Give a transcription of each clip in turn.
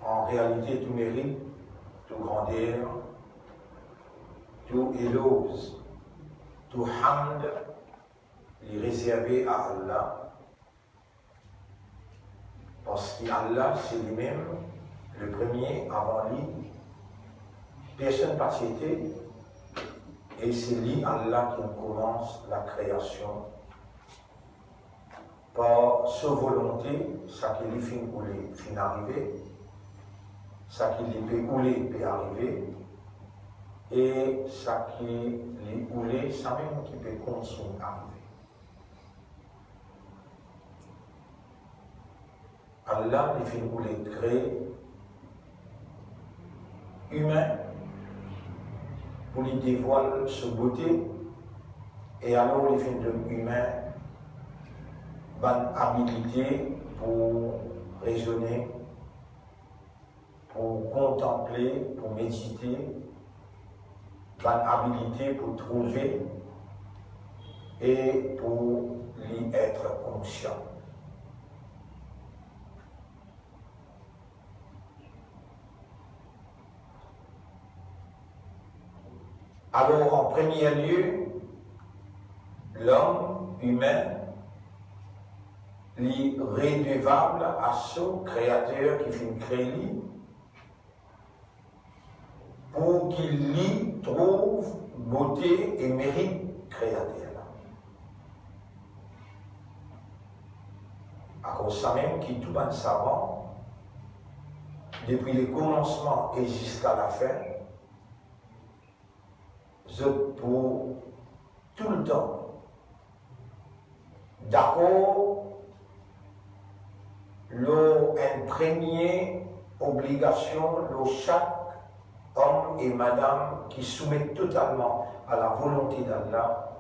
en réalité tout mérite, tout grandeur, tout éloge, tout hamd est réservé à Allah. Parce qu'Allah, c'est lui-même le premier avant lui. Personne n'a été. Et c'est lui, Allah, qui commence la création. Par sa volonté, ça qui lui fin arriver, ça qui lui peut couler peut arriver, et ça qui lui couler, ça même qui peut continuer à arriver. Allah, il fait couler créer humain pour lui dévoiler sa beauté, et alors il fait de humain bonne habilité pour raisonner, pour contempler, pour méditer, bonne habilité pour trouver et pour lui être conscient. Alors, en premier lieu, l'homme humain est redevable à ce créateur qui fait créer lui, pour qu'il y trouve beauté et mérite créateur. À cause de ça même, qui tout le savant, depuis le commencement et jusqu'à la fin, pour tout le temps, d'accord, une première obligation, chaque homme et madame qui soumettent totalement à la volonté d'Allah,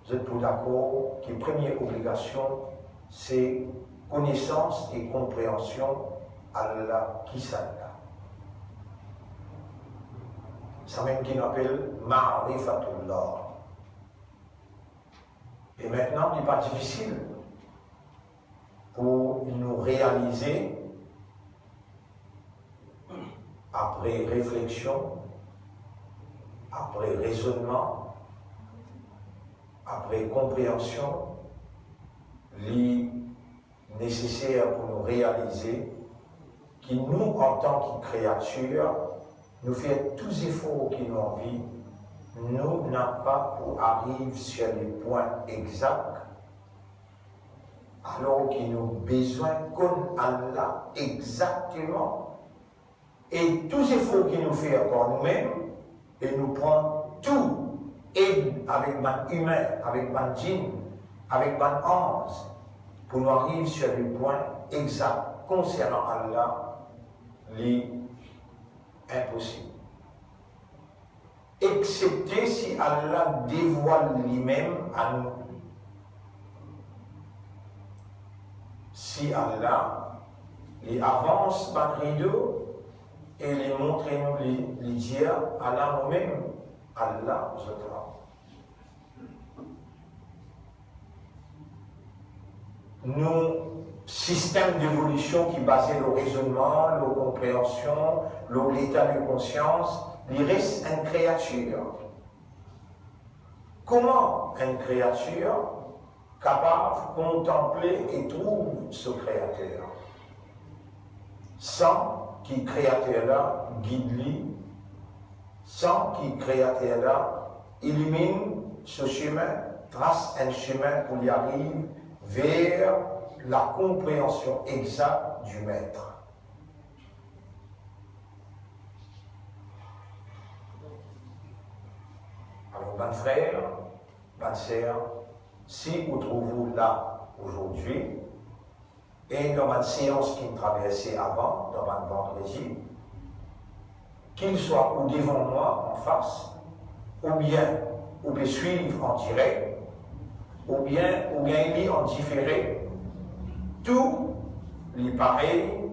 vous êtes d'accord que la première obligation, c'est connaissance et compréhension Allah qui s'Allah. C'est même qu'il appelle Ma'rifatullah. Et maintenant, il n'est pas difficile pour nous réaliser, après réflexion, après raisonnement, après compréhension, les nécessaire pour nous réaliser que nous, en tant que créatures, nous faisons tous les efforts qui nous en vie, nous n'avons pas pour arriver sur les points exacts, alors qu'il nous avons besoin comme Allah exactement. Et tous les efforts qu'il nous fait par nous-mêmes, et nous prend tout, et avec man humain, avec man djinn, avec man ange, pour nous arriver sur les points exacts concernant Allah, impossible. Excepté si Allah dévoile lui-même à nous. Si Allah les avance par rideau et les montre nous les dire Allah nous-même, Allah nous attend. Nos systèmes d'évolution qui basent le raisonnement, la compréhension, l'état de conscience, il reste une créature. Comment une créature capable de contempler et trouve ce créateur sans qu'il créateur-là guide lui, sans qu'il créateur-là illumine ce chemin, trace un chemin pour y arriver vers la compréhension exacte du maître. Alors, bon frère, bonne sœur, si vous trouvez là aujourd'hui, et dans une séance qui me traversait avant, dans un vendredi, qu'il soit ou devant moi en face, ou bien vous pouvez suivre en direct, ou bien en différé, tout les pareil,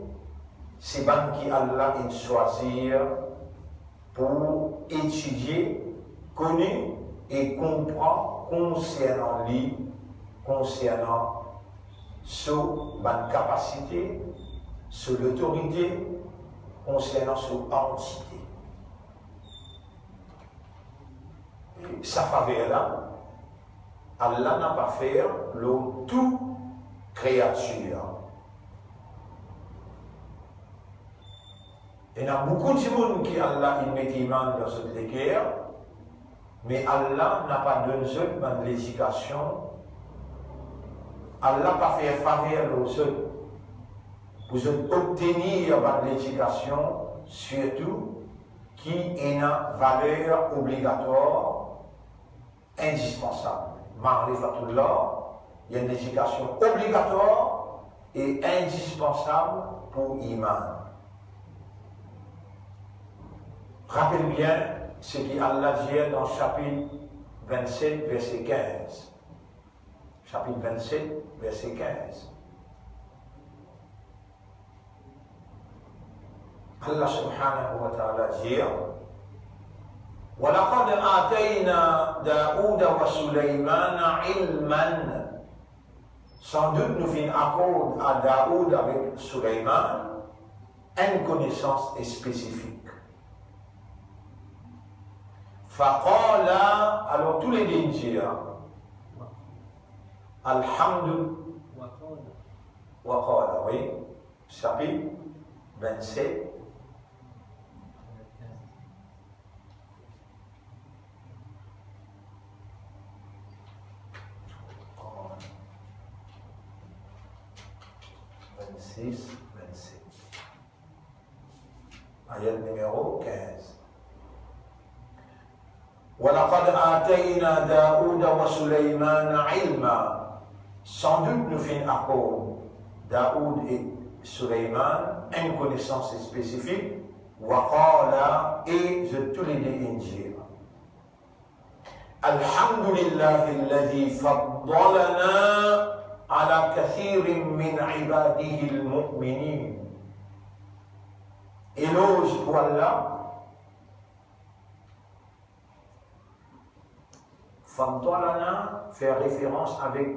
c'est ban qui Allah a choisi pour étudier, connaître et comprendre concernant lui, concernant sur ma capacité, sur l'autorité, concernant son entité. Et sa faveur là, Allah n'a pas fait le tout créature. Il y a beaucoup de monde qui Allah il met iman dans cette guerre, mais Allah n'a pas donné de l'éducation. Allah n'a pas fait faveur aux autres pour obtenir l'éducation, surtout qui est une valeur obligatoire, indispensable. Ma'rifatullah, il y a une éducation obligatoire et indispensable pour l'iman. Rappelle bien ce qu'Allah dit dans chapitre 27, verset 15. Chapitre 27, verset 15. Allah subhanahu wa ta'ala dit وَلَقَدْ آتَيْنَا دَاوُودَ وَسُلَيْمَانَ عِلْمًا. Sans doute nous finissons accord à Daoud avec Sulayman une connaissance spécifique. Faqala, alors tous les lignes disent Alhamdulillah. Waqala, oui, chapitre 27. Ayat numéro 15. وَلَقَدْ آتَيْنَا دَاوُودَ وَسُلَيْمَانَ عِلْمًا. Sans doute nous finissons accord Daoud et Sulayman une connaissance spécifique. وَقَالَ et je tous les deux dire Alhamdulillah الذي فضلنا على كثير من عباده المؤمنين. Éloge pour Allah. Fadlana fait référence avec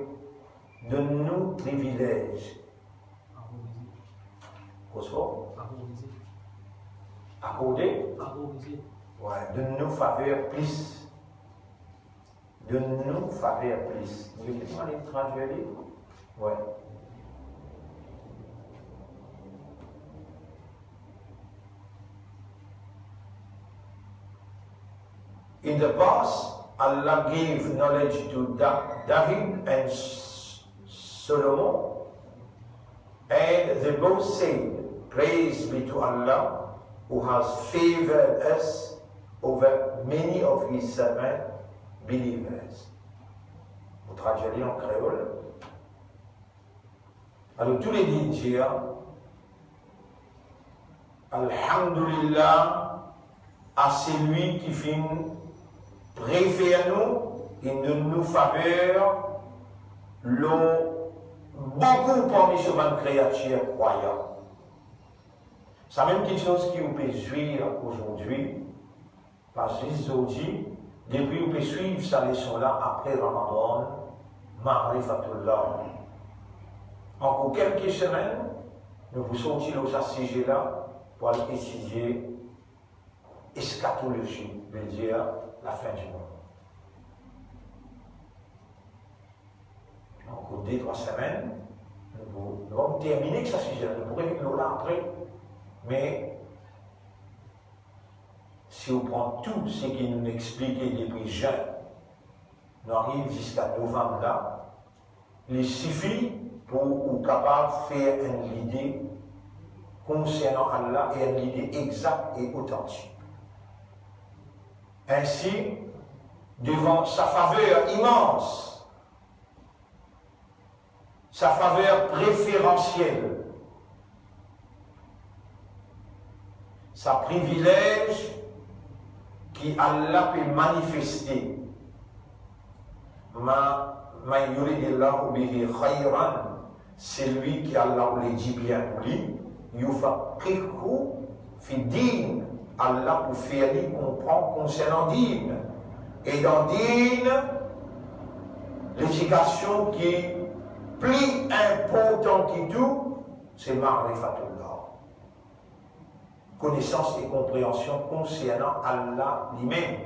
de nos privilèges. Accordé. Ouais, de nos faveurs plus. De nos faveurs plus. Vous voulez qu'on les traduire? Ouais. In the past, Allah gave knowledge to David and Solomon, and they both said, praise be to Allah, who has favored us over many of his servant believers. Vous traduisez en créole. Alors tous les dînes disent Alhamdulillah à celui qui finit préfère nous et de nous faveur l'ont beaucoup parmi ces créatures croyantes. C'est la même petite chose qui vous peut suivre aujourd'hui, parce qu'aujourd'hui, depuis vous pouvez suivre cette leçon-là après Ramadan, Ma'rifatullah. Encore quelques semaines, nous vous sortirons de ce sujet-là pour aller étudier eschatologie, veut dire la fin du monde. Encore 2-3 semaines, nous allons terminer ce sujet-là. Nous pourrons venir là après. Mais si on prend tout ce qui nous expliquait depuis juin, nous arrivons jusqu'à novembre là, il suffit pour nous capable de faire une idée concernant Allah et une idée exacte et authentique. Ainsi, devant sa faveur immense, sa faveur préférentielle, sa privilège qui Allah peut manifester. Ma yuridillahu bihi khayran, c'est lui qui Allah le dit bien pour lui, yufaqihu fi din, Allah pour faire lui comprendre concernant din. Et dans din, l'éducation qui est plus importante que tout, c'est Ma'rifatullah. connaissance et compréhension concernant Allah lui-même.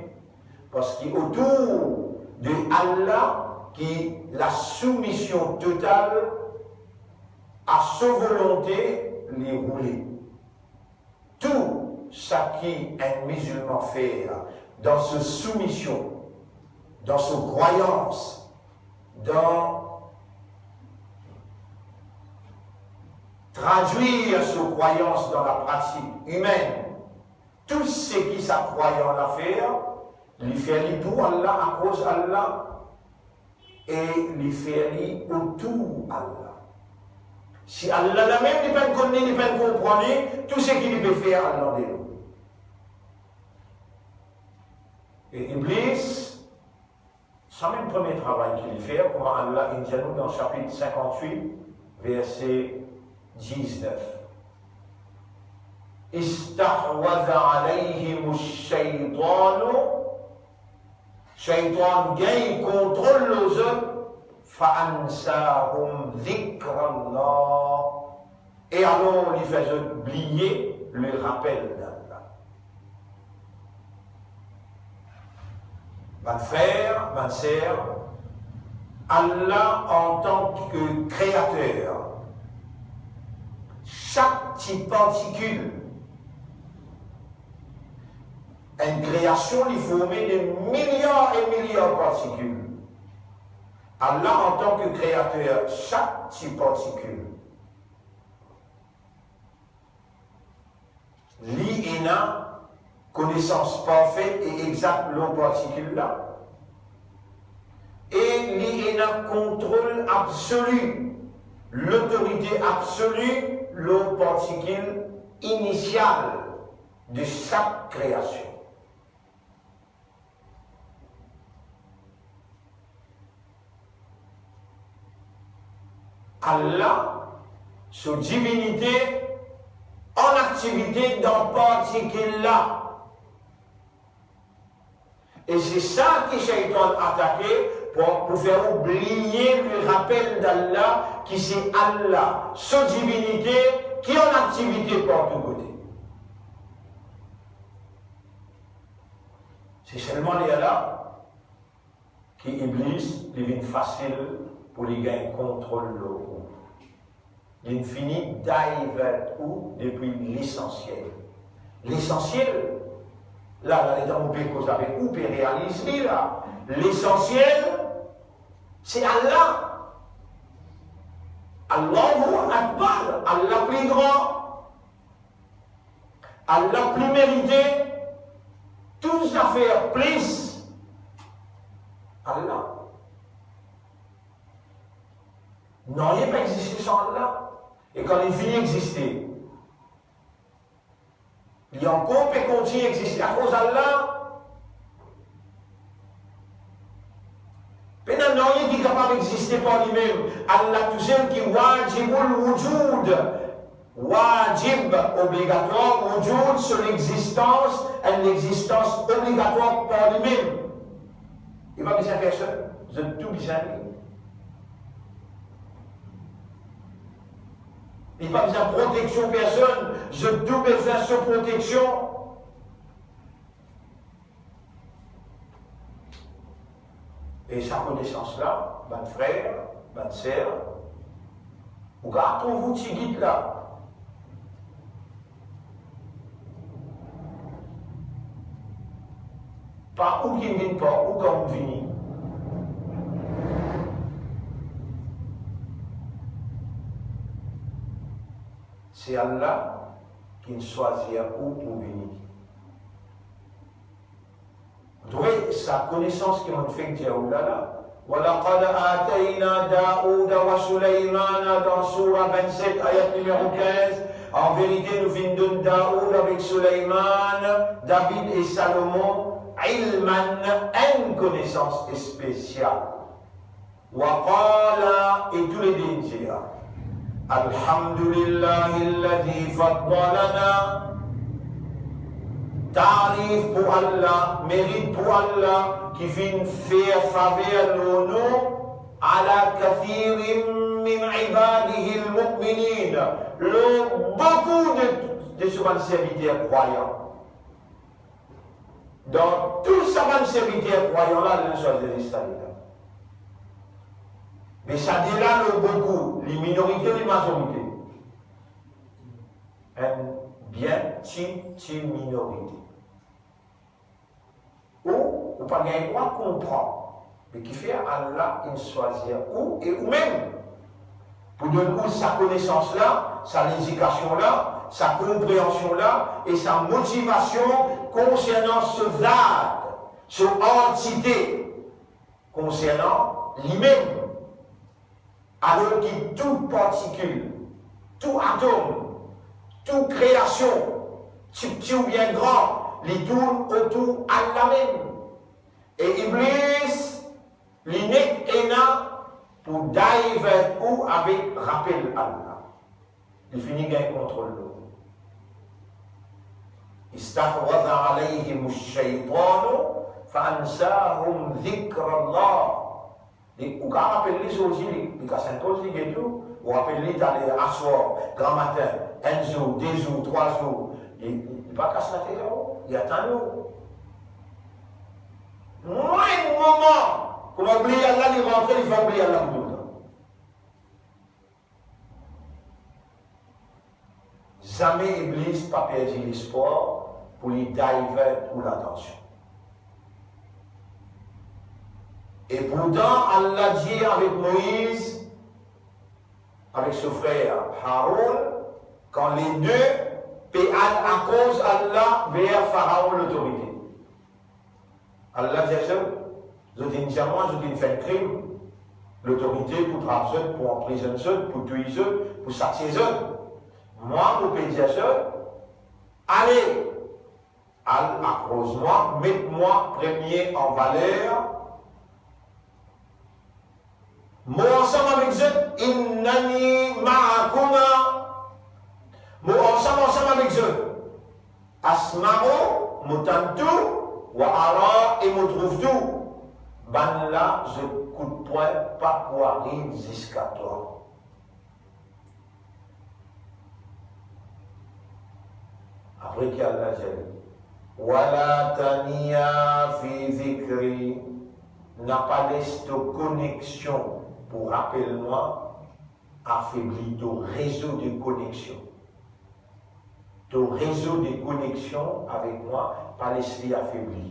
Parce qu'autour de Allah, qui la soumission totale à sa volonté les rouler. Tout ce qu'un musulman fait dans sa soumission, dans sa croyance, dans traduire sa croyance dans la pratique humaine, tout ce qui sa croyance à faire, lui fait pour Allah, à cause d'Allah, et lui fait autour d'Allah. Si Allah la même ne peut pas connaître, ne peut pas comprendre, tout ce qu'il peut faire, Allah de nous. Et Iblis, c'est le même premier travail qu'il fait, comme Allah dit nous dans le chapitre 58, verset 19. Istahwaza alayhim ash-shaytanu. Shaytan gagne contrôle aux hommes. Fa'ansahum dhikrallah. Et alors, il fait oublier le rappel d'Allah. Mon frère, ma sœur, Allah en tant que créateur, chaque petite particule, une création, il faut mettre des milliards et milliards de particules. Allah, en tant que créateur, chaque petite particule, lui, il a connaissance parfaite et exacte de la particule là. Et lui, il a contrôle absolu, l'autorité absolue, la particule initiale de chaque création. Allah, sa divinité, en activité dans particule là. Et c'est ça que Shaitan a attaqué pour faire oublier le rappel d'Allah, qui c'est Allah, sa divinité, qui est en activité par tous côtés. C'est seulement là qui Iblis devient facile pour les gagner contrôle de l'eau. Il finit d'arriver où depuis l'essentiel. L'essentiel, là, dans mon pays, vous avez coupé réalisé là. L'essentiel, c'est Allah. Allahu Akbar, Allah plus grand, Allah plus mérité, tout ça fait plus. Allah. Non, il n'est pas existé sans Allah. Et quand il finit d'exister, il y a encore et continue d'exister à cause d'Allah. Maintenant, il est capable d'exister par lui-même. Allah tout seul qui wajibul wujud. Wajib, obligatoire, wujud sur l'existence, une existence obligatoire par lui-même. Il ne va pas besoin de personne. Vous êtes tout besoin de lui. Il n'y a pas besoin de protection personne, je dois besoin de protection. Et sa connaissance-là, mon frère, ma sœur, regardez-vous ce guide là. Pas où qui ne vient pas, où quand on vient. C'est Allah qui nous choisit où pour venir. Vous trouvez sa connaissance qui m'a fait dire là. وَلَقَدْ آتَيْنَا دَاوُودَ وَسُلَيْمَانَ dans Surah 27, ayat numéro 15. En vérité, nous venons de Daoud avec Sulayman, David et Salomon, ilman, une connaissance spéciale. وَقَالَ et tous les deux dirent. Alhamdulillah alladhi faddalana. Tarif pour Allah, mérite pour Allah qui vient faire faveur nous ala kathirim min ibadihi al-mu'minin. Beaucoup de ses serviteurs croyants. Dans tous ses serviteurs croyants là, il sont des Israéliens. Mais ça dit là, beaucoup, les minorités, les majorités. Une bien petite minorité. Ou pas gagner quoi comprendre. Mais qui fait Allah, il choisit ou et ou même. Pour donner sa connaissance là, sa éducation là, sa compréhension là, et sa motivation concernant ce vade, cette entité, concernant lui-même. Alors que toute particule, tout atome, toute création, petit ou bien grand, les tourne autour d'Allah même. Et Iblis, l'inec est là pour dive ou avec rappel Allah. Il finit gain contrôle l'eau. استحوذ عليهم الشيطان فأنساهم ذكر الله. Ou quand on appelle les aujourd'hui, les cas s'imposent et tout, ou appelle les d'aller asseoir, grand matin, un jour, 2 jours, 3 jours, il ne va pas casser la tête là-haut, il attend nous. Moins de moment, comme on oublie Allah, il rentre, il va oublier Allah tout le temps. Jamais Iblis n'a pas perdu l'espoir pour lui divertir ou l'attention. Et pourtant, Allah dit avec Moïse, avec son frère Haroun, quand les deux paient à cause d'Allah vers Pharaon l'autorité. Allah dit ça, je dis moi, je dis fait un crime, l'autorité pour travailler, pour emprisonner, pour tuer, pour s'attirer. Moi, je peux dire ça, allez, accroche-moi, mets-moi premier en valeur. Moi ensemble avec eux, innani ma'akuma. Moi ensemble avec eux. Asma'u, mutantu, wa ara et me trouve tout. Ben là, je coup de poing, pas pour arriver jusqu'à toi. Après qu'il y a la gêne. Wala taniya fi zikri. N'a pas laissé de connexion. Pour rappelle-moi, affaiblir ton réseau de connexion. Ton réseau de connexion avec moi, pas laisser affaiblir.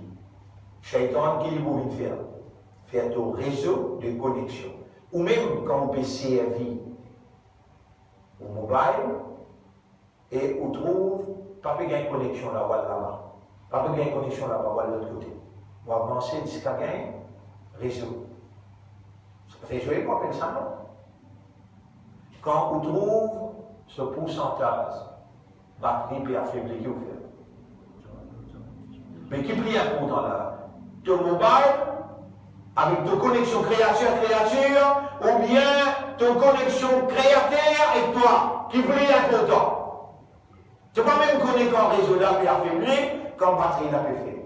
Shaitan, qui est pour faire? Faire ton réseau de connexion. Ou même quand on peut servir au mobile, et on trouve, pas de connexion là-bas, pas de connexion là-bas, de l'autre côté. On va avancer jusqu'à gagner réseau. Ça fait jouer quoi, ça, non? Quand on trouve ce pourcentage, batterie peut affaiblir, qui vous fait? Mais qui prie important là? Ton mobile, avec ton connexion créature, ou bien ton connexion créateur et toi, qui prie important? Tu ne peux pas même connecter en réseau là et affaiblir, comme batterie l'a fait.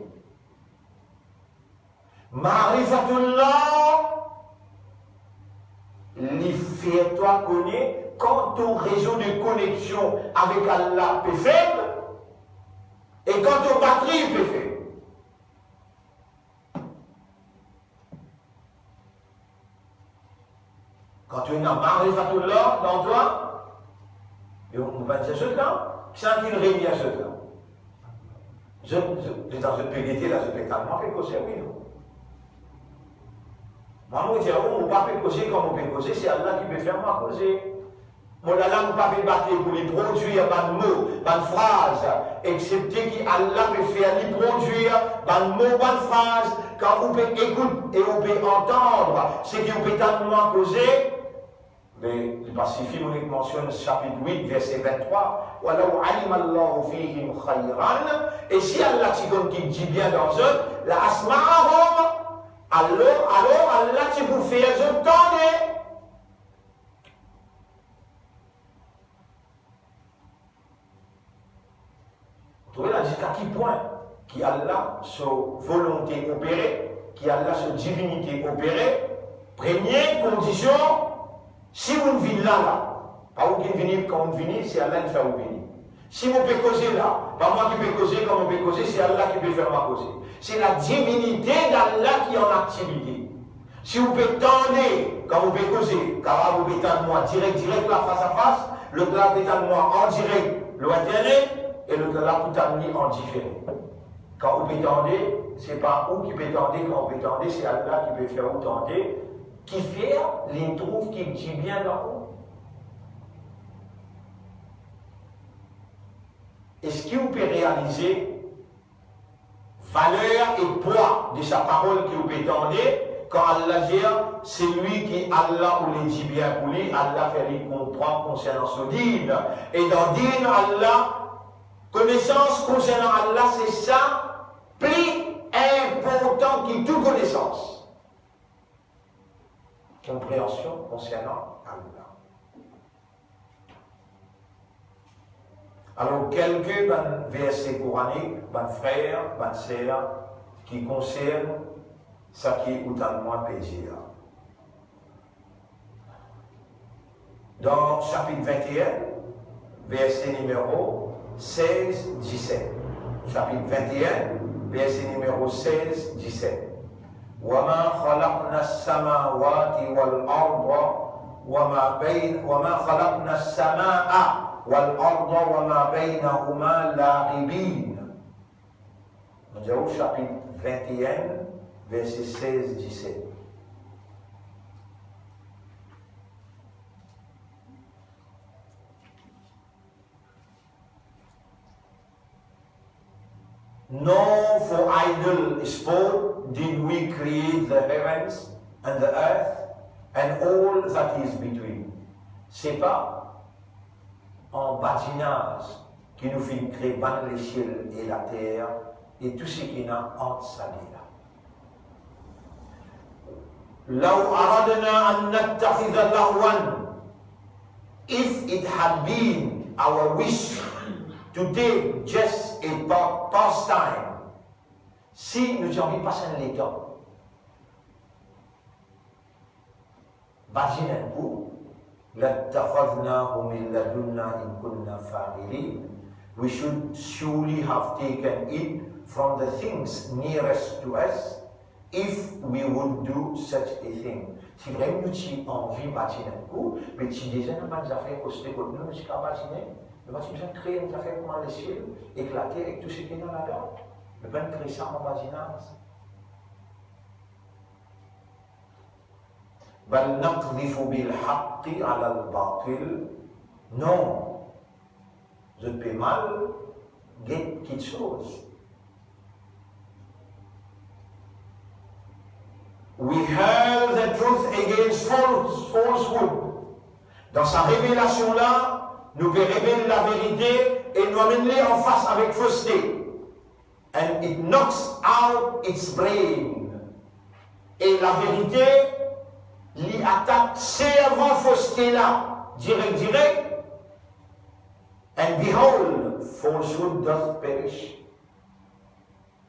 Marifatullah, les faire toi connaître quand ton réseau de connexion avec Allah est faible et quand ton batterie est faible. Quand tu es dans Marifatullah dans toi, et on va dire ce là, qui s'en qu'il réunit à ce là. Je dans ce PDT là, je peux tellement précoce, oui, non? Moi, je dis, on ne peut pas causer comme on peut causer, c'est Allah qui peut faire moi causer. Mon Allah ne peut pas battre pour les produire par mots, par phrases, excepté qu'Allah peut faire les produire par mots, par phrases, quand on peut écouter et on peut entendre ce qu'on peut tellement causer. Mais le Pacifique nous mentionne chapitre 8, verset 23. Et si Allah qui dit bien dans eux, la asma'ahum. Alors, Allah, tu vous fais entendre. Vous trouvez là jusqu'à quel point qui Allah, sa volonté opérée, qui Allah, sa divinité opérée, Première condition, si vous venez là, pas vous qui venez quand vous venez, c'est Allah qui fait vous venir. Si vous pouvez causer là, pas moi qui peux causer comme vous pouvez causer, c'est Allah qui peut faire ma causer. C'est la divinité d'Allah qui est en activité. Si vous pouvez tendre, quand vous pouvez causer, car vous pouvez tendre moi direct là face à face, le gars peut tendre moi en direct, le internet, et le gars là peut tendre en différé. Quand vous pouvez tendre, ce n'est pas vous qui peut tendre, quand vous pouvez tendre, c'est Allah qui peut faire vous tendre, qui fait, il trouve qu'il dit bien dans vous. Est-ce que vous pouvez réaliser valeur et poids de sa parole que vous pouvez tendre quand Allah dit, c'est lui qui Allah ou les dit bien pour lui, Allah fait lui comprendre concernant ce dîne. Et dans dîne, Allah, connaissance concernant Allah, c'est ça, plus important que toute connaissance. Compréhension concernant Allah. Alors, quelques versets coraniques, frères, sœurs, qui concernent ce qui est autant moins plaisir. Dans chapitre 21, verset numéro 16-17. Chapitre 21, verset numéro 16-17. وما خلقنا السماوات والأرض وما خلقنا السماء والأرض وما بينهما لاعبين. Nous avons chapitre 21, verset 16-17. No, for idle sport did we create the heavens and the earth and all that is between. C'est pas en badinage qui nous fait créer les ciels et la terre et tout ce qui est entre ça et là. لو أردنا أن نتخذ لهوا, if it had been our wish to take just a pastime, si nous avons envie de passer un temps, bâtir un coup, we should surely have taken it from the things nearest to us if we would do such a thing. Si vraiment nous avons envie de bâtir un coup, mais si déjà nous avons des affaires au côté de nous, nous avons bâtir. Nous avons besoin de créer une affaire comme le ciel, éclater avec tout ce qui est dans la dedans. Nous avons créer ça en badinage. بل نقذف بالحق على الباطل. Non, je peux mal get quelque chose. We hurl the truth against falsehood. Dans sa révélation là, nous pouvons révéler la vérité et nous amener en face avec fausseté. And it knocks out its brain. Et la vérité lui attaque servant fausseté là, direct. And behold, falsehood doth perish.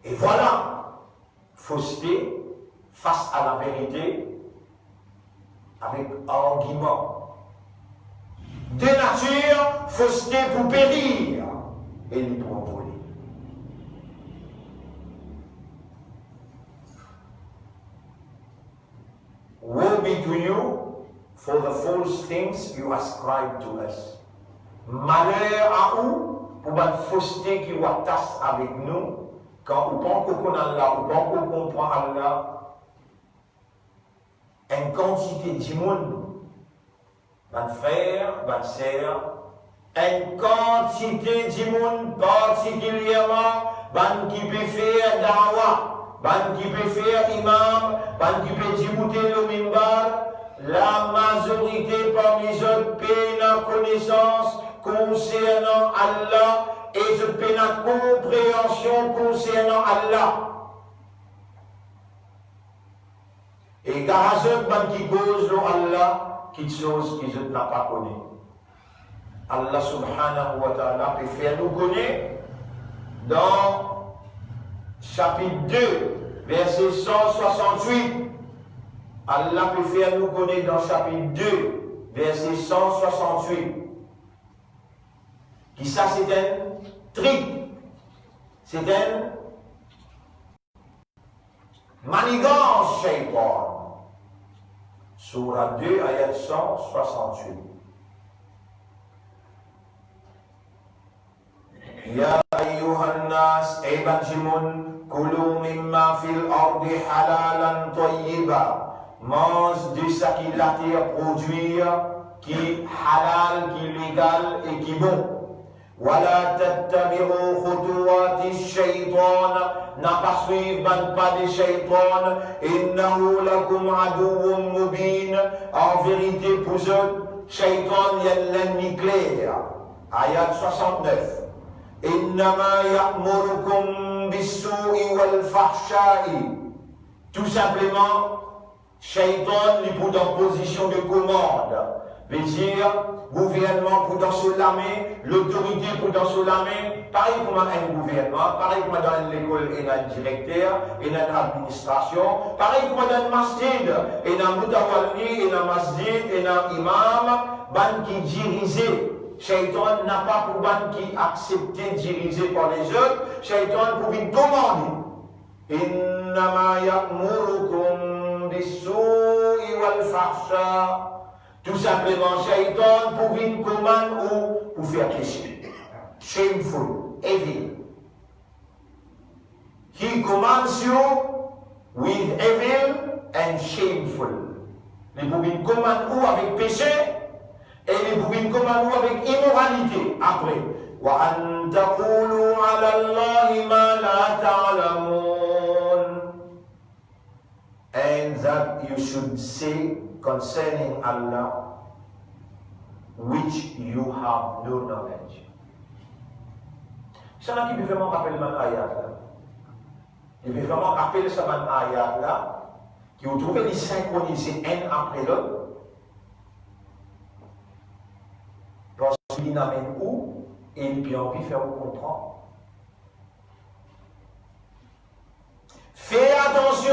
Et voilà, fausseté face à la vérité avec argument. De nature, fausseté pour périr et lui pour envoler. Woe be to you for the false things you ascribe to us. Malheur à vous pour la fausseté qui vous attache avec nous quand vous pensez qu'on a Allah, vous pensez qu'on comprend Allah. Une quantité de monde, mon frère, ma sœur, une quantité de monde particulièrement, qui peut faire dawa, qui peut faire imam, qui peut débouter le mimbar, la majorité parmi eux paient la connaissance concernant Allah et je paie la compréhension concernant Allah. Et grâce à qui cause Allah, quelque chose que je n'ai pas connu. Allah subhanahu wa ta'ala peut faire nous connaître dans chapitre 2, verset 168. Allah peut faire nous connaître dans chapitre 2, verset 168. Qui ça c'est un trick, c'est un manigance shaitan. Surah 2, ayat 168. Ya ayyuhan nas, ebanjimun, kulu mimma fil ardi halalan tayyiba. Mange de ce qui la terre produit, qui halal, qui légal et qui bon. Wala tattabi'u khutuwati shaytan, n'a pas suivre ban pas de shaytan, innahu lakum aduwwun mubin, en vérité pour eux, shaytan y a l'ennemi clair. Ayat 69. Innama ya'murukum bis-su'i wal fahsha'i. Tout simplement, shaytan lui pour dans position de commande. Veut dire, gouvernement pour dans sous la main, l'autorité pour dans sous la main, pareil comme un gouvernement, pareil comme dans l'école et dans le directeur, et dans l'administration, pareil comme dans le masjid, et dans le mutawalli, et dans le masjid, et dans l'imam, ban qui dirige. Shaitan n'a pas pour ban qui accepter diriger par les autres, Shaitan pour lui demander. Innama ya'murukum bis-su'i wal fahsha. Tout simplement, Shaitan pour une commande ou pour faire péché. Shameful, evil. He commands you with evil and shameful. Il pour une commande ou avec péché et il pour une commande ou avec immoralité. Après, wa an taqulu ala Allahi ma la ta'lamun. And that you should say concerning Allah, which you have no knowledge. C'est là qui peut vraiment rappeler mon ayat là. Il peut vraiment rappeler ce mon ayat là, qui vous trouvez les synchroniser un après l'autre. Parce qu'il n'amène où, et il peut envie faire comprendre. Fais attention.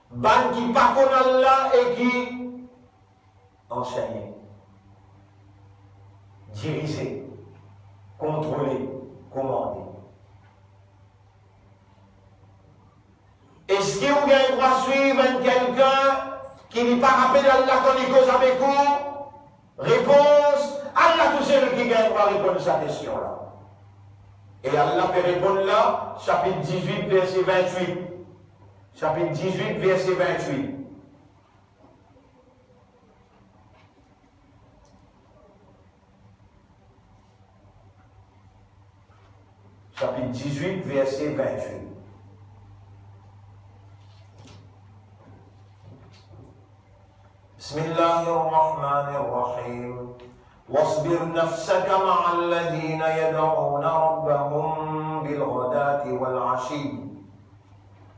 Ban qui pas connaît Allah et qui enseigne, diriger, contrôler, commander. Est-ce que vous avez le droit de suivre quelqu'un qui n'est pas rappelé Allah qu'on est cause avec vous? Réponse, Allah tout seul qui a le droit de répondre à cette question-là. Et Allah peut répondre là, chapitre 18, verset 28. Chapitre 18, verset 28. Chapitre 18, verset 28. Bismillahirrahmanirrahim. واصبر نفسك مع الذين يدعون ربهم بالغداة والعشي.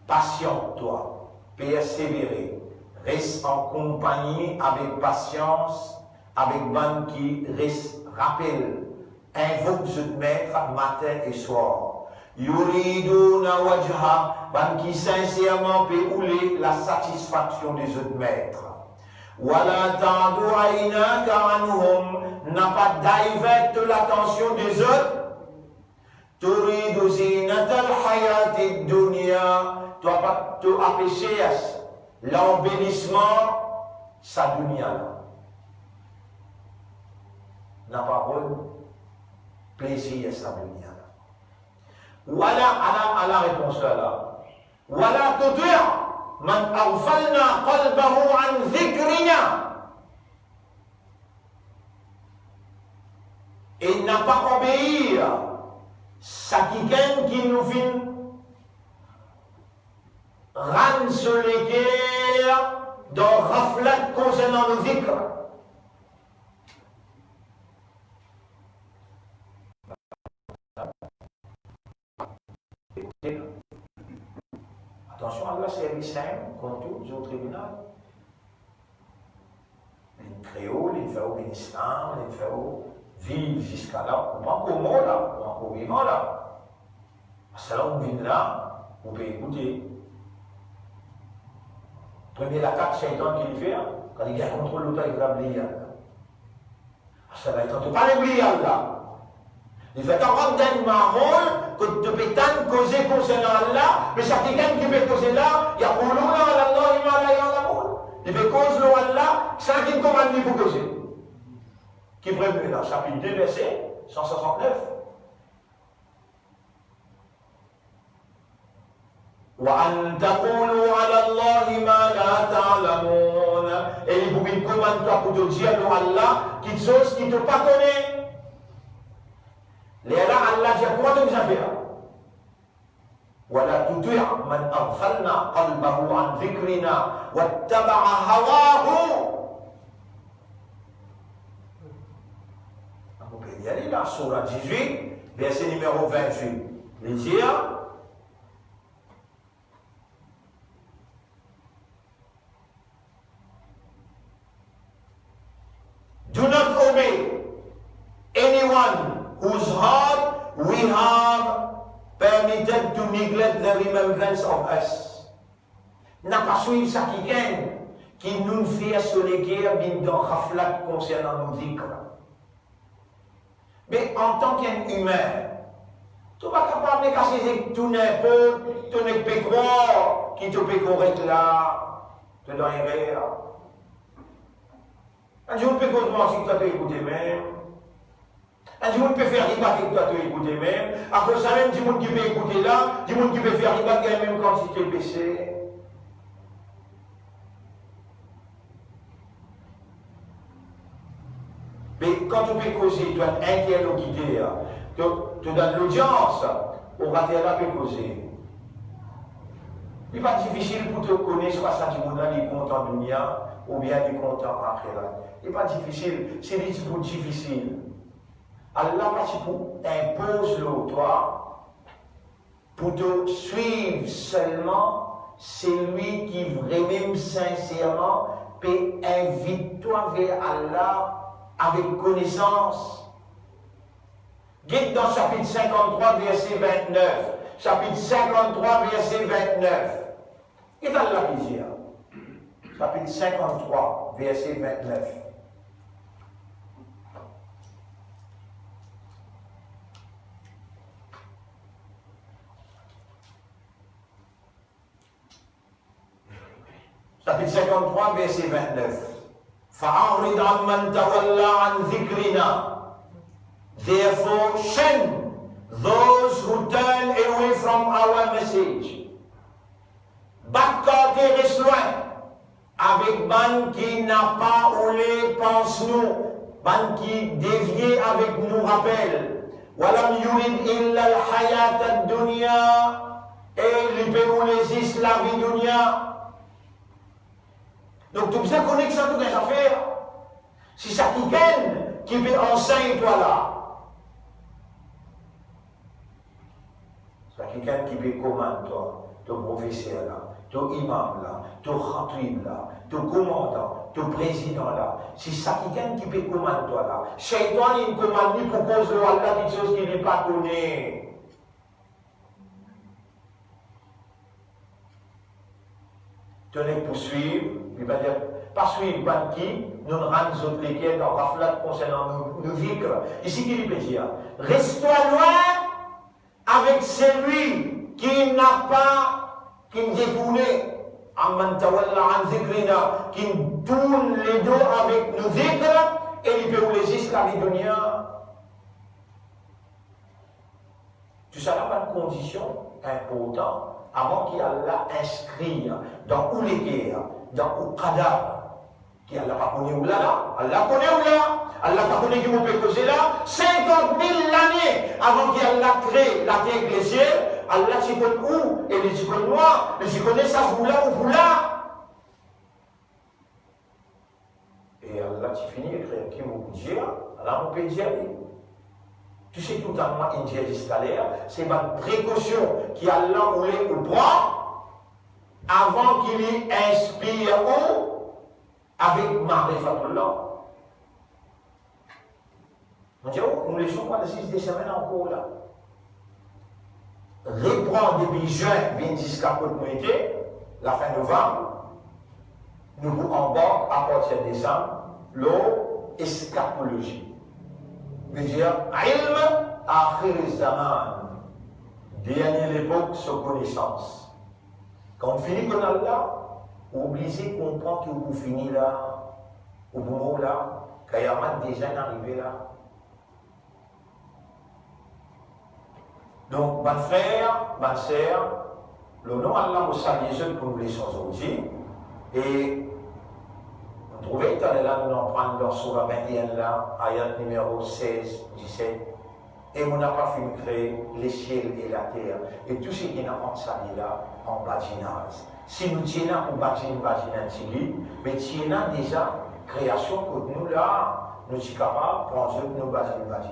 Patiente-toi, persévérer, reste en compagnie avec patience, avec ban qui reste rappel, invoque ce maître matin et soir. Yuriduna wajha, ban qui sincèrement peut ouler la satisfaction des autres maîtres. Wala ta'du aynaka anhum, n'a pas divert l'attention des autres. Turidu zinatal hayati dunya, tu as empêché l'embellissement sa dunya. N'a pas plaisir sa dunya. Voilà à la réponse là. Voilà tuti' man aghfalna qalbahu an dhikrina. Et n'a pas obéir ça qui nous fait rendre sur les guerres dans raflat concernant le dhikr. Attention, Allah c'est un islam contre tous au tribunal. Les créoles, les fait au islam, les fait au vivre jusqu'à là. On pas qu'au mot là, on pas qu'au vivant là. Parce que là, on vient là, on peut écouter. Premier l'attaque, c'est Shaitan qui le fait, quand il gagne contrôle l'autre, il va oublier. Ça va être pas l'oublier là. Il fait un rôle d'un marron, que tu peux tant causer concernant Allah, mais chaque quelqu'un qui peut causer là, il y a pour l'eau là, Allah, il m'a l'air en amour. Il peut causer l'eau Allah, c'est qui commande pour causer. Qui prévenu là, chapitre 2, verset 169. وَأَن تَقُولُوا عَلَى اللَّهِ مَا لَا تَعْلَمُونَ. Et il vous commande toi pour te dire à Allah quelque chose qui ne te pas connaît. Les là, Allah dit comment tu vas faire? وَلَا تُطِعْ مَنْ أَغْفَلْنَا قَلْبَهُ عَنْ ذِكْرِنَا وَاتَّبَعَ هَوَاهُ. On peut y aller là, Surah 18, verset numéro 28. Les dire. Do not obey anyone whose heart we have permitted to neglect the remembrance of us. N'a pas suivre ça qui nous fait se léguer dans raflat concernant nos dhikr. Mais en tant qu'humain, tu vas capable de casser tout n'importe, tu ne peux croire qui te peut correct là, tu dois y rire. Un jour, on peut commencer que toi, tu écouter même. Un jour, on peut faire riba que toi, tu écouter même. Après ça, même, du monde qui peut écouter là, du monde qui peut faire riba qui a la même quantité de PC. Mais quand tu peux causer, tu as un interlocuteur, tu donnes l'audience, au raté là, tu peux causer. Il n'est pas difficile pour te connaître soit ça du monde, il est content de dunia, ou bien il est content après là. Il n'est pas difficile, c'est des trucs difficiles. Allah, impose toi pour te suivre seulement celui qui vraiment sincèrement peut inviter toi vers Allah avec connaissance. Guide dans chapitre 53, verset 29. Chapitre 53, verset 29. Et Allah qui dit, chapitre 53, verset 29. Chapitre 53, verset 29. فَأَعْرِضْ عَمَّنْ تَوَلَّى عَنْ ذِكْرِنَا. Therefore, shun those who turn away from our message. Battre reste loin avec ban qui n'a pas oulé pense nous, ban qui dévié avec nous rappelle. Walam yurid illa al-hayat ad-dunya, et il peut ouler la vie dunya. Donc tu besoin de connexion toutes les affaires. Si ça qui gagne, qui peut enseigner toi là. Ça qui gagne, qui peut commander toi, ton professeur là, ton imam là, ton khatib là, ton commandant, ton président là. Si ça qui gagne, qui peut commander toi là. Shaitan il commande pour cause de Allah quelque chose qu'il n'est pas connu. Tenez pour suivre, il va dire, pas suivre qui, nous ne rendons autres lesquels dans raflat concernant nos vicres. Ici, qu'il peut dire, reste-toi loin avec celui qui n'a pas, qui ne détourne, qui tourne les dos avec nos vicres, et il peut vous laisser la vie dunya. Tu sais, pas de condition importante. Avant qu'il Allah inscrire dans où les guerres, dans où qadar, qui Allah pas connu où là, Allah connaît où là, Allah pas connu qui vous peut causer là, 50 000 années avant qu'il Allah crée la terre et les cieux, Allah s'y connaît où, et les y connaît moi, les y connaît ça vous là ou vous là. Et Allah s'y finit écrire qui vous dit, Allah vous peut dire. Tu sais tout à moi, c'est ma précaution qui a l'enroulé au bras avant qu'il y inspire avec Marifatullah. On dit, oh, nous laissons pas les 6 semaines encore là. Reprendre depuis juin 26 jusqu'à la fin novembre, nous vous embarquons à partir de décembre, l'escapologie. Veut dire, ilm akhir zaman. Dernière époque, sur connaissance. Quand on finit qu'on a là, obligé de comprendre que vous finissez là, au bout là, qu'il y a déjà arrivé là. Donc, mon frère, ma sœur, le nom Allah vous salue pour nous laisser aujourd'hui. Et on trouvait que là, nous en prenons dans Surah 21 là, ayat numéro 16, 17. Et on n'a pas fini de créer les ciels et la terre. Et tout ce qui est en sali là, en bâtinage. Si nous tiens en bâtinage, mais tiens déjà création pour nous là, nous sommes capables de prendre nos bâtinage,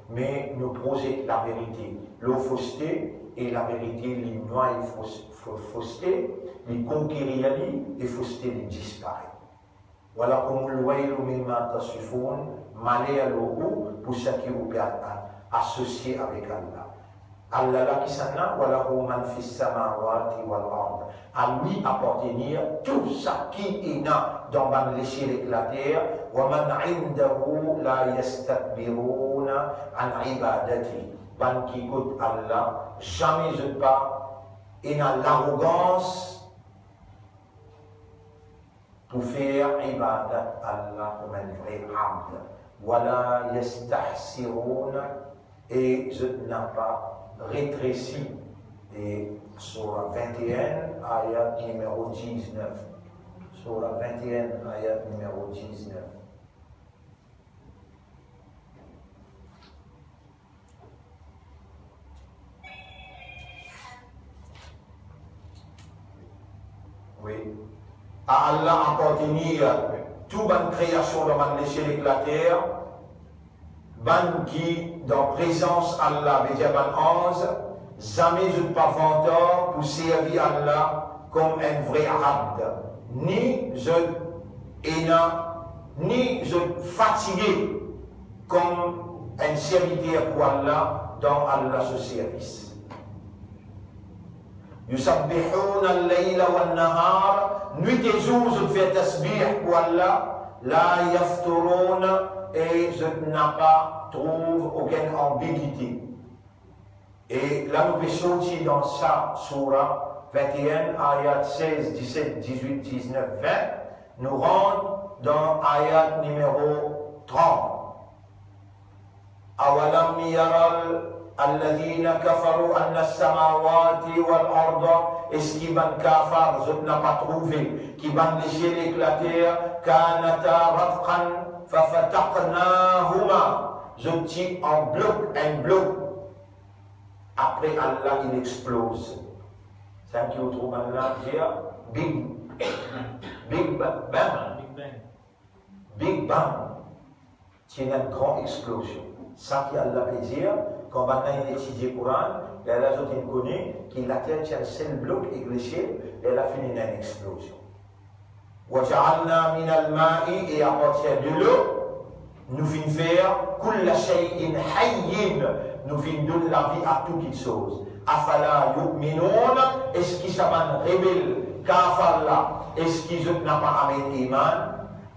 mais nous poser la vérité. L'eau fausseté et la vérité, les noix et fausseté, les conquérir et fausseté les disparaît. Voilà comme le waylu mimma tasifun, malé à l'eau pour ce qui vous associé avec Allah. Allah là qui s'en a, voilà où man fis samawati wal ard. À lui appartenir tout ça qui est dans les cieux et la terre. Wa man indahu la yastakbiruna an ibadati. Ban qui écoute Allah, jamais je pas, et dans l'arrogance pour faire ibadat Allah comme un vrai abd. Voilà yastahsiruna. Et je n'ai pas rétréci. Et Surah 21, ayat numéro 19. Surah 21, ayat numéro 19. Oui. À Allah appartenir toute bonne création de man lécher la terre. Ban qui, dans présence Allah, veut dire ban 11, jamais je ne pas venteur pour servir Allah comme un vrai abd. Ni je ni je fatigué comme un serviteur pour Allah dans Allah ce service. Yusabbihuna al-layla wal-nahar, nuit et jour je fais tasbih pour Allah, la yafturuna, et je n'ai pas trouve aucune ambiguïté. Et là, nous pouvons aussi dans ça, Surah 21, ayat 16, 17, 18, 19, 20, nous rentrons dans ayat numéro 30. Awalam yaral alladhina kafaru anna as-samawati wal arda, est-ce qui ban kafar, je n'ai pas trouvé, qui ban les cieux et la terre, kanata ratqan fafataqnahuma. Je tiens en bloc, un bloc. Après Allah, il explose. C'est un qui vous trouve maintenant dire Big Bang. Big Bang. C'est une grande explosion. Ça qui Allah peut dire, quand maintenant il étudie le Coran, il a ajouté une connaît qu'il la terre tient un seul bloc et le ciel, elle a fini une explosion. وَجَعَلْنَا مِنَ الْمَاءِ, et à partir de l'eau, nous finissons faire kulla shay'in hayyin, nous finissons donner la vie à toute chose. Afala yu'minun, est-ce qu'ils s'aman rebelle kafalla, est-ce qu'ils n'ont pas amené iman?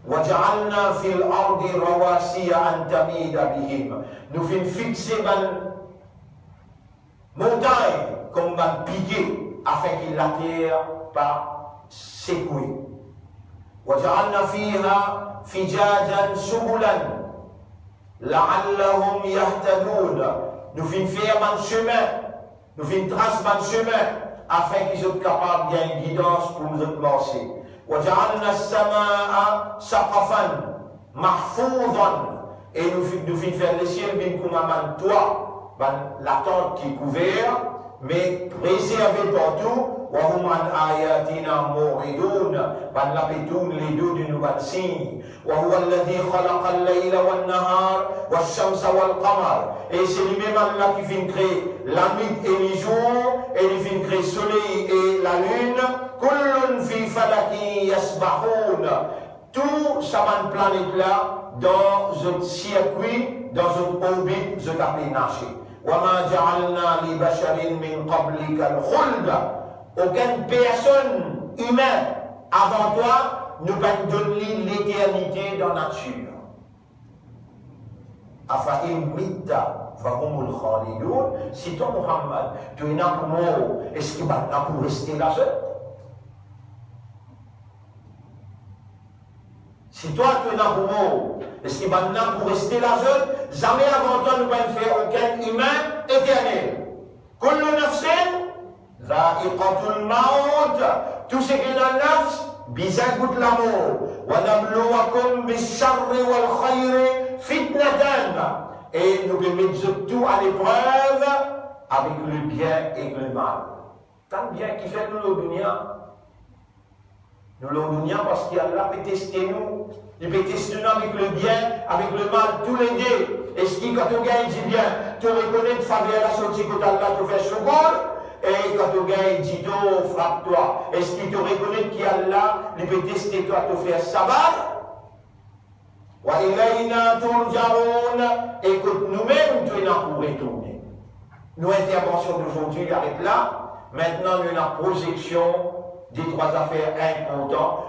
وَجَعَلْنَا فِي الْأَرْضِ رَوَاسِيَ أَن تَمِيدَ بِهِمْ, nous finissons fixer ban montagne comme ban piqué afin qu'il la terre pas secouée. وَجَعَلْنَا فِيهَا فِجَاجًا سُبُلًا لَعَلَّهُمْ يَهْتَدُونَ, nous finissons faire un chemin, nous finissons tracer un chemin afin qu'ils soient capables d'une guidance pour nous marcher. وَجَعَلْنَا السَّمَاءَ سَقَفًا مَحْفُوظًا, et nous finissons faire le ciel comme un toit, la tente qui est couverte, mais préservée partout. وهم عن آياتنا معرضون, بل لبتون لدود نبتسين. وهو الذي خلق الليل والنهار والشمس والقمر, et c'est lui-même Allah qui vient créer la nuit et les jours, et il vient créer le soleil et la lune. كل في فلك يسبحون, tout ça planète là dans un circuit, dans un orbite, je t'appelle nager. وما جعلنا لبشر من قبلك الخلد, aucune personne humaine avant toi nous allons donner l'éternité dans la nature. Si toi, Muhammad, tu es là pour mort, est-ce qu'il va là pour rester là seul? Si toi, tu es là pour mort, est-ce qu'il va là pour rester là seul? Jamais avant toi, nous ne pouvons faire aucun humain éternel. Kullu nafsin, za'iqatul maut, tout ce qui est dans le nafs, bizarre goûte la mort. Wa nabluwakum bis-sharri wal khayri fitnatan. Et nous mettons tout à l'épreuve avec le bien et le mal. Tant bien qui fait nous le dunya. Nous le dunya parce qu'Allah peut tester nous. Il peut tester nous avec le bien, avec le mal, tous les deux. Est-ce que quand tu gagnes du bien, tu reconnais que faveur la sortie que Allah te fait secours? Et quand tu gagnes du dos, frappe-toi. Est-ce qu'il te reconnaît qu'Allah, il peut tester toi, te faire sabbat? Wa ilayna turja'un. Écoute, nous-mêmes, tu es là pour retourner. Nos interventions d'aujourd'hui arrêtent là. Maintenant, nous avons une projection des trois affaires importantes.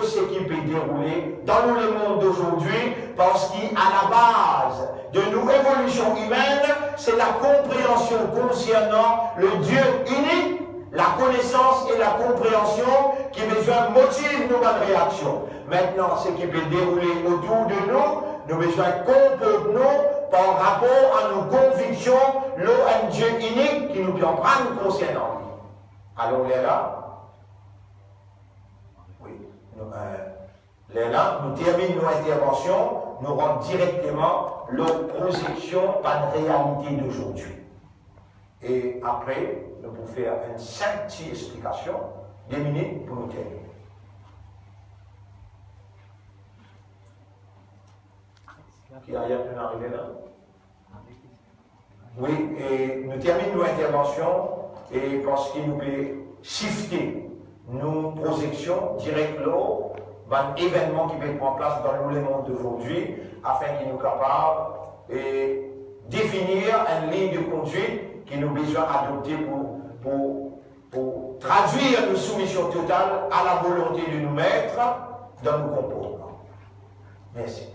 Ce qui peut dérouler dans le monde d'aujourd'hui, parce qu'à la base de nos évolutions humaines, c'est la compréhension concernant le Dieu unique, la connaissance et la compréhension qui besoin motive nos bonnes réactions. Maintenant, ce qui peut dérouler autour de nous, nous besoin comporter par rapport à nos convictions, un Dieu unique qui nous peut prendre concernant lui. Alors, on est là. Oui. Là, nous terminons nos interventions, nous rendons directement leur projection par la réalité d'aujourd'hui. Et après, nous pouvons faire une simple explication, 2 minutes pour nous terminer. Qui a arrivé là? Oui, et nous terminons nos interventions et parce qu'il nous peut shifter nos projections direct là, un événement qui peut prendre place dans le monde d'aujourd'hui afin qu'il nous capable de définir une ligne de conduite qui nous besoin adopter pour traduire une soumission totale à la volonté de nous mettre dans nos comportements. Merci.